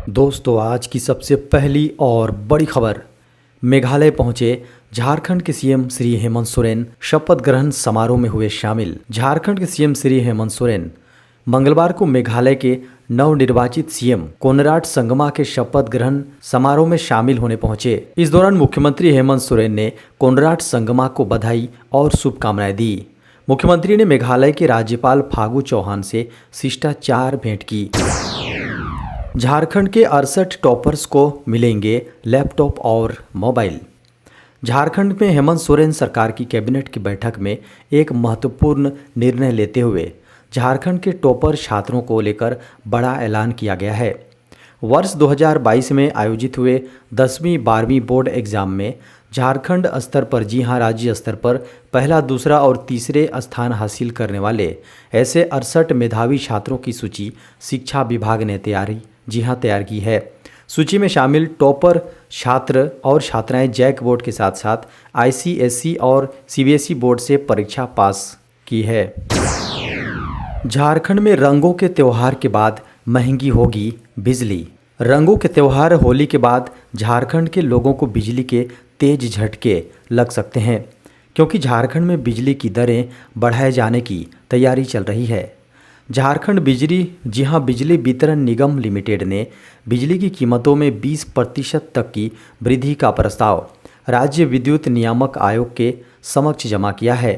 दोस्तों, आज की सबसे पहली और बड़ी खबर। मेघालय पहुंचे झारखंड के सीएम श्री हेमंत सोरेन शपथ ग्रहण समारोह में हुए शामिल। झारखंड के सीएम श्री हेमंत सोरेन मंगलवार को मेघालय के नवनिर्वाचित सीएम कोनराड संगमा के शपथ ग्रहण समारोह में शामिल होने पहुंचे। इस दौरान मुख्यमंत्री हेमंत सोरेन ने कोनराड संगमा को बधाई और शुभकामनाएं दी। मुख्यमंत्री ने मेघालय के राज्यपाल फागू चौहान से शिष्टाचार भेंट की। झारखंड के 68 टॉपर्स को मिलेंगे लैपटॉप और मोबाइल। झारखंड में हेमंत सोरेन सरकार की कैबिनेट की बैठक में एक महत्वपूर्ण निर्णय लेते हुए झारखंड के टॉपर छात्रों को लेकर बड़ा ऐलान किया गया है। वर्ष 2022 में आयोजित हुए 10वीं 12वीं बोर्ड एग्जाम में झारखंड स्तर पर, जी हां, राज्य स्तर पर पहला, दूसरा और तीसरे स्थान हासिल करने वाले ऐसे 68 मेधावी छात्रों की सूची शिक्षा विभाग ने तैयार की है। सूची में शामिल टॉपर छात्र और छात्राएं जैक बोर्ड के साथ साथ आईसीएसई और सीबीएसई बोर्ड से परीक्षा पास की है। झारखंड में रंगों के त्यौहार के बाद महंगी होगी बिजली। रंगों के त्यौहार होली के बाद झारखंड के लोगों को बिजली के तेज झटके लग सकते हैं, क्योंकि झारखंड में बिजली की दरें बढ़ाए जाने की तैयारी चल रही है। झारखंड बिजली वितरण निगम लिमिटेड ने बिजली की कीमतों में 20% तक की वृद्धि का प्रस्ताव राज्य विद्युत नियामक आयोग के समक्ष जमा किया है।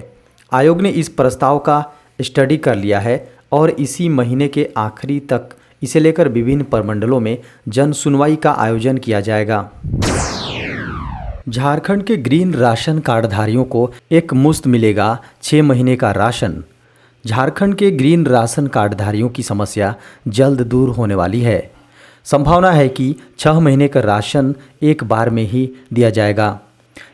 आयोग ने इस प्रस्ताव का स्टडी कर लिया है और इसी महीने के आखिरी तक इसे लेकर विभिन्न प्रमंडलों में जन सुनवाई का आयोजन किया जाएगा। झारखंड के ग्रीन राशन कार्डधारियों को एक मुश्त मिलेगा 6 महीने का राशन। झारखंड के ग्रीन राशन कार्डधारियों की समस्या जल्द दूर होने वाली है। संभावना है कि 6 महीने का राशन एक बार में ही दिया जाएगा।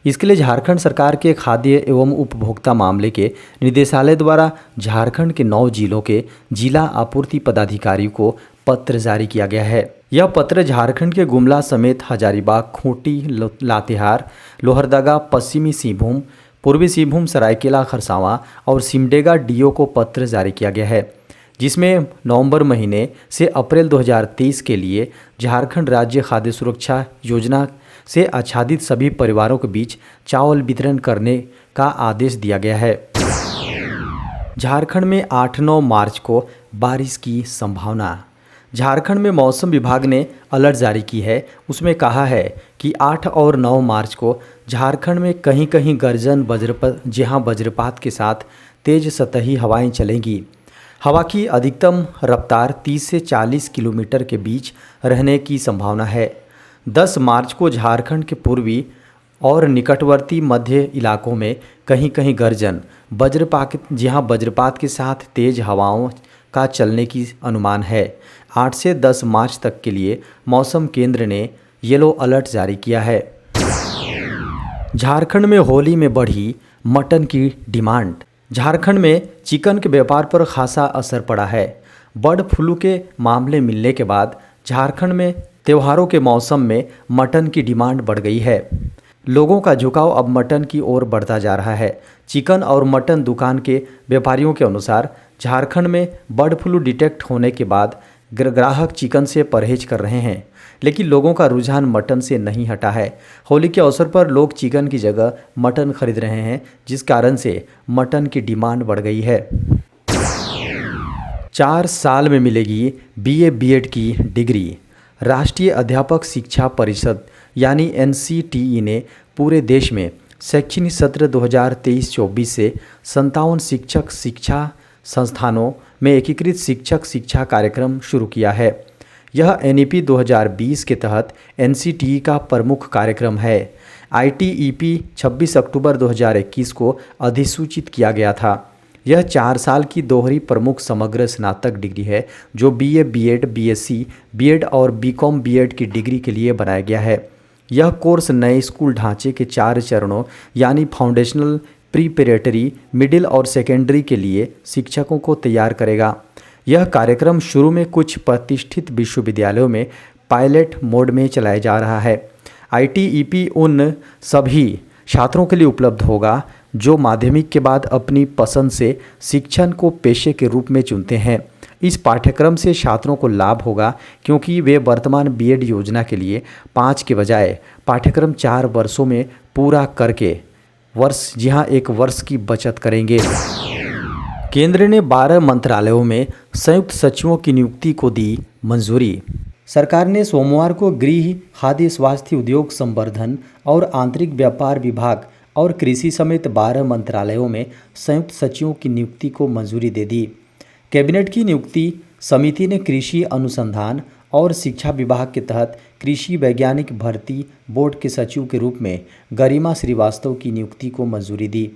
इसके लिए झारखंड सरकार के खाद्य एवं उपभोक्ता मामले के निदेशालय द्वारा झारखंड के 9 जिलों के जिला आपूर्ति पदाधिकारी को पत्र जारी किया गया है। यह पत्र झारखंड के गुमला समेत हजारीबाग, खूंटी, लातेहार, लोहरदगा, पश्चिमी सिंहभूम, पूर्वी सिंहभूम, सरायकेला खरसावां और सिमडेगा डीओ को पत्र जारी किया गया है, जिसमें नवंबर महीने से अप्रैल 2023 के लिए झारखंड राज्य खाद्य सुरक्षा योजना से आच्छादित सभी परिवारों के बीच चावल वितरण करने का आदेश दिया गया है। झारखंड में 8-9 मार्च को बारिश की संभावना। झारखंड में मौसम विभाग ने अलर्ट जारी की है। उसमें कहा है कि 8 और 9 मार्च को झारखंड में कहीं कहीं गर्जन वज्रपात के साथ तेज सतही हवाएं चलेंगी। हवा की अधिकतम रफ्तार 30 से 40 किलोमीटर के बीच रहने की संभावना है। 10 मार्च को झारखंड के पूर्वी और निकटवर्ती मध्य इलाकों में कहीं कहीं गर्जन वज्रपात के साथ तेज हवाओं का चलने की अनुमान है। 8 से 10 मार्च तक के लिए मौसम केंद्र ने येलो अलर्ट जारी किया है। झारखंड में होली में बढ़ी मटन की डिमांड। झारखंड में चिकन के व्यापार पर खासा असर पड़ा है। बर्ड फ्लू के मामले मिलने के बाद झारखंड में त्योहारों के मौसम में मटन की डिमांड बढ़ गई है। लोगों का झुकाव अब मटन की ओर बढ़ता जा रहा है। चिकन और मटन दुकान के व्यापारियों के अनुसार झारखंड में बर्ड फ्लू डिटेक्ट होने के बाद ग्राहक चिकन से परहेज कर रहे हैं, लेकिन लोगों का रुझान मटन से नहीं हटा है। होली के अवसर पर लोग चिकन की जगह मटन खरीद रहे हैं, जिस कारण से मटन की डिमांड बढ़ गई है। 4 साल में मिलेगी बीए बीएड की डिग्री। राष्ट्रीय अध्यापक शिक्षा परिषद यानी एनसीटीई ने पूरे देश में शैक्षणिक सत्र 2023-24 से 57 शिक्षक शिक्षा संस्थानों में एकीकृत शिक्षक शिक्षा कार्यक्रम शुरू किया है। यह एनईपी 2020 के तहत एनसीटीई का प्रमुख कार्यक्रम है। आईटीईपी 26 अक्टूबर 2021 को अधिसूचित किया गया था। यह 4 साल की दोहरी प्रमुख समग्र स्नातक डिग्री है, जो बीए बीएड, बीएससी बीएड और बीकॉम बीएड की डिग्री के लिए बनाया गया है। यह कोर्स नए स्कूल ढांचे के 4 चरणों यानी फाउंडेशनल, प्रीपरेटरी, मिडिल और सेकेंडरी के लिए शिक्षकों को तैयार करेगा। यह कार्यक्रम शुरू में कुछ प्रतिष्ठित विश्वविद्यालयों में पायलट मोड में चलाया जा रहा है। आईटीईपी उन सभी छात्रों के लिए उपलब्ध होगा जो माध्यमिक के बाद अपनी पसंद से शिक्षण को पेशे के रूप में चुनते हैं। इस पाठ्यक्रम से छात्रों को लाभ होगा क्योंकि वे वर्तमान बीएड योजना के लिए 5 के बजाय पाठ्यक्रम 4 वर्षों में पूरा करके एक वर्ष की बचत करेंगे। केंद्र ने 12 मंत्रालयों में संयुक्त सचिवों की नियुक्ति को दी मंजूरी। सरकार ने सोमवार को गृह, खाद्य, स्वास्थ्य, उद्योग संवर्धन और आंतरिक व्यापार विभाग और कृषि समेत 12 मंत्रालयों में संयुक्त सचिवों की नियुक्ति को मंजूरी दे दी। कैबिनेट की नियुक्ति समिति ने कृषि अनुसंधान और शिक्षा विभाग के तहत कृषि वैज्ञानिक भर्ती बोर्ड के सचिव के रूप में गरिमा श्रीवास्तव की नियुक्ति को मंजूरी दी।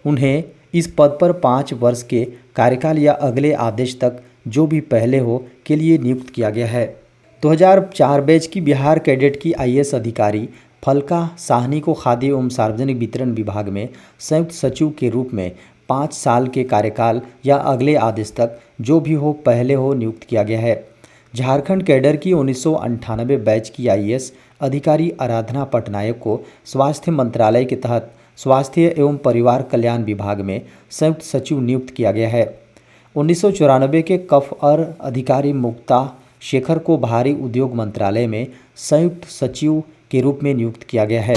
उन्हें इस पद पर 5 वर्ष के कार्यकाल या अगले आदेश तक जो भी पहले हो के लिए नियुक्त किया गया है। 2004 बैच की बिहार कैडेट की आईएएस अधिकारी फलका साहनी को खाद्य एवं सार्वजनिक वितरण विभाग में संयुक्त सचिव के रूप में 5 साल के कार्यकाल या अगले आदेश तक जो भी हो पहले हो नियुक्त किया गया है। झारखंड कैडर की 1998 बैच की आईएएस अधिकारी आराधना पटनायक को स्वास्थ्य मंत्रालय के तहत स्वास्थ्य एवं परिवार कल्याण विभाग में संयुक्त सचिव नियुक्त किया गया है। 1994 के कफ अधिकारी मुक्ता शेखर को भारी उद्योग मंत्रालय में संयुक्त सचिव के रूप में नियुक्त किया गया है।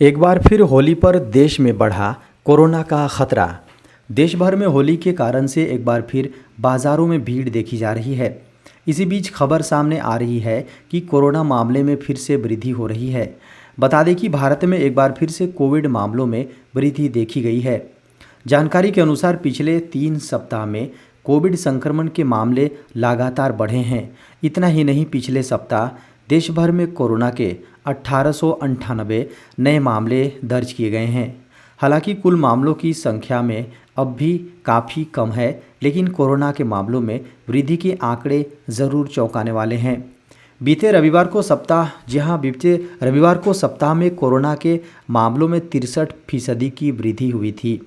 एक बार फिर होली पर देश में बढ़ा कोरोना का खतरा। देश भर में होली के कारण से एक बार फिर बाजारों में भीड़ देखी जा रही है। इसी बीच खबर सामने आ रही है कि कोरोना मामले में फिर से वृद्धि हो रही है। बता दें कि भारत में एक बार फिर से कोविड मामलों में वृद्धि देखी गई है। जानकारी के अनुसार पिछले 3 सप्ताह में कोविड संक्रमण के मामले लगातार बढ़े हैं। इतना ही नहीं, पिछले सप्ताह देश भर में कोरोना के 1898 नए मामले दर्ज किए गए हैं। हालांकि कुल मामलों की संख्या में अब भी काफ़ी कम है, लेकिन कोरोना के मामलों में वृद्धि के आंकड़े ज़रूर चौंकाने वाले हैं। बीते रविवार को सप्ताह में कोरोना के मामलों में 63% की वृद्धि हुई थी,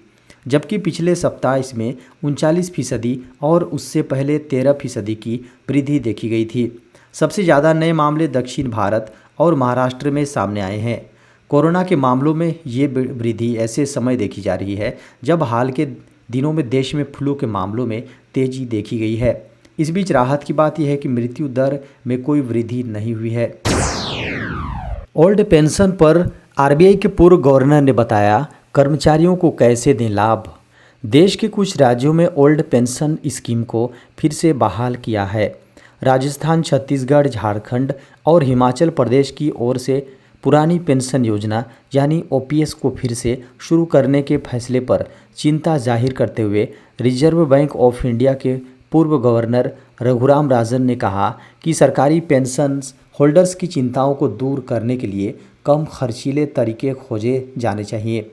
जबकि पिछले सप्ताह इसमें 39% और उससे पहले 13% की वृद्धि देखी गई थी। सबसे ज़्यादा नए मामले दक्षिण भारत और महाराष्ट्र में सामने आए हैं। कोरोना के मामलों में ये वृद्धि ऐसे समय देखी जा रही है जब हाल के दिनों में देश में फ्लू के मामलों में तेजी देखी गई है। इस बीच राहत की बात यह है कि मृत्यु दर में कोई वृद्धि नहीं हुई है। ओल्ड पेंशन पर आरबीआई के पूर्व गवर्नर ने बताया कर्मचारियों को कैसे दें लाभ। देश के कुछ राज्यों में ओल्ड पेंशन स्कीम को फिर से बहाल किया है। राजस्थान, छत्तीसगढ़, झारखंड और हिमाचल प्रदेश की ओर से पुरानी पेंशन योजना यानी ओपीएस को फिर से शुरू करने के फैसले पर चिंता जाहिर करते हुए रिजर्व बैंक ऑफ इंडिया के पूर्व गवर्नर रघुराम राजन ने कहा कि सरकारी पेंशन होल्डर्स की चिंताओं को दूर करने के लिए कम खर्चीले तरीके खोजे जाने चाहिए।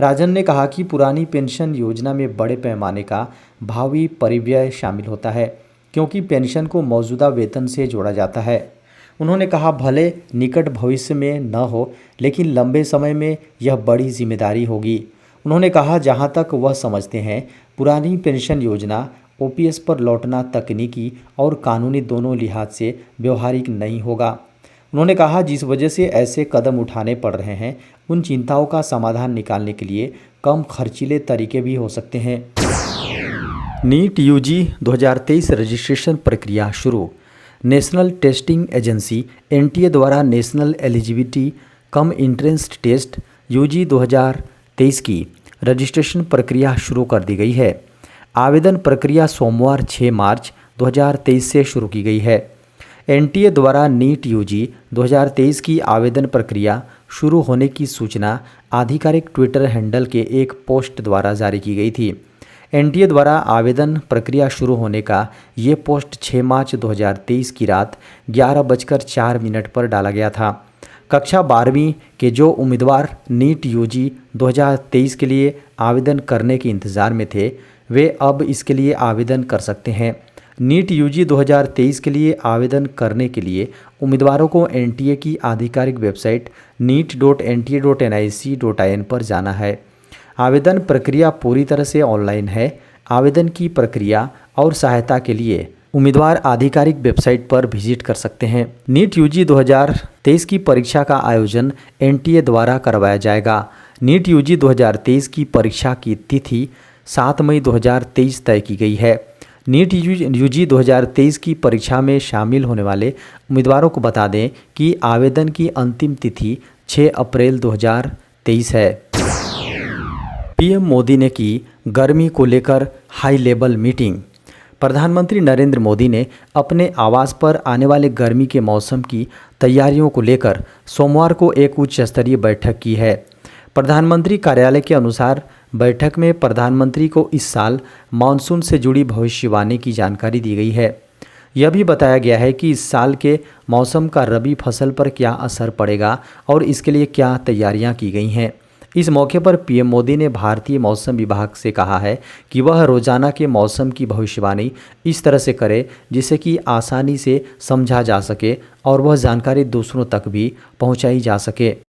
राजन ने कहा कि पुरानी पेंशन योजना में बड़े पैमाने का भावी परिव्यय शामिल होता है, क्योंकि पेंशन को मौजूदा वेतन से जोड़ा जाता है। उन्होंने कहा, भले निकट भविष्य में न हो, लेकिन लंबे समय में यह बड़ी जिम्मेदारी होगी। उन्होंने कहा, जहां तक वह समझते हैं, पुरानी पेंशन योजना ओपीएस पर लौटना तकनीकी और कानूनी दोनों लिहाज से व्यवहारिक नहीं होगा। उन्होंने कहा, जिस वजह से ऐसे कदम उठाने पड़ रहे हैं, उन चिंताओं का समाधान निकालने के लिए कम खर्चीले तरीके भी हो सकते हैं। नीट यूजी 2023 रजिस्ट्रेशन प्रक्रिया शुरू। नेशनल टेस्टिंग एजेंसी एनटीए द्वारा National Eligibility cum Entrance Test UG 2023 की रजिस्ट्रेशन प्रक्रिया शुरू कर दी गई है। आवेदन प्रक्रिया सोमवार 6 मार्च 2023 से शुरू की गई है। एनटीए द्वारा नीट यूजी 2023 की आवेदन प्रक्रिया शुरू होने की सूचना आधिकारिक ट्विटर हैंडल के एक पोस्ट द्वारा जारी की गई थी। एनटीए द्वारा आवेदन प्रक्रिया शुरू होने का ये पोस्ट 6 मार्च 2023 की रात 11:04 पर डाला गया था। कक्षा 12वीं के जो उम्मीदवार नीट यूजी 2023 के लिए आवेदन करने के इंतज़ार में थे, वे अब इसके लिए आवेदन कर सकते हैं। नीट यूजी 2023 के लिए आवेदन करने के लिए उम्मीदवारों को एनटीए की आधिकारिक वेबसाइट neet.nta.nic.in पर जाना है। आवेदन प्रक्रिया पूरी तरह से ऑनलाइन है। आवेदन की प्रक्रिया और सहायता के लिए उम्मीदवार आधिकारिक वेबसाइट पर विजिट कर सकते हैं। नीट यूजी 2023 की परीक्षा का आयोजन एनटीए द्वारा करवाया जाएगा। नीट यूजी 2023 की परीक्षा की तिथि 7 मई 2023 तय की गई है। नीट यूजी 2023 की परीक्षा में शामिल होने वाले उम्मीदवारों को बता दें कि आवेदन की अंतिम तिथि 6 अप्रैल 2023 है। पीएम मोदी ने की गर्मी को लेकर हाई लेवल मीटिंग। प्रधानमंत्री नरेंद्र मोदी ने अपने आवास पर आने वाले गर्मी के मौसम की तैयारियों को लेकर सोमवार को एक उच्च स्तरीय बैठक की है। प्रधानमंत्री कार्यालय के अनुसार बैठक में प्रधानमंत्री को इस साल मानसून से जुड़ी भविष्यवाणी की जानकारी दी गई है। यह भी बताया गया है कि इस साल के मौसम का रबी फसल पर क्या असर पड़ेगा और इसके लिए क्या तैयारियां की गई हैं। इस मौके पर पीएम मोदी ने भारतीय मौसम विभाग से कहा है कि वह रोजाना के मौसम की भविष्यवाणी इस तरह से करे जिससे कि आसानी से समझा जा सके और वह जानकारी दूसरों तक भी पहुंचाई जा सके।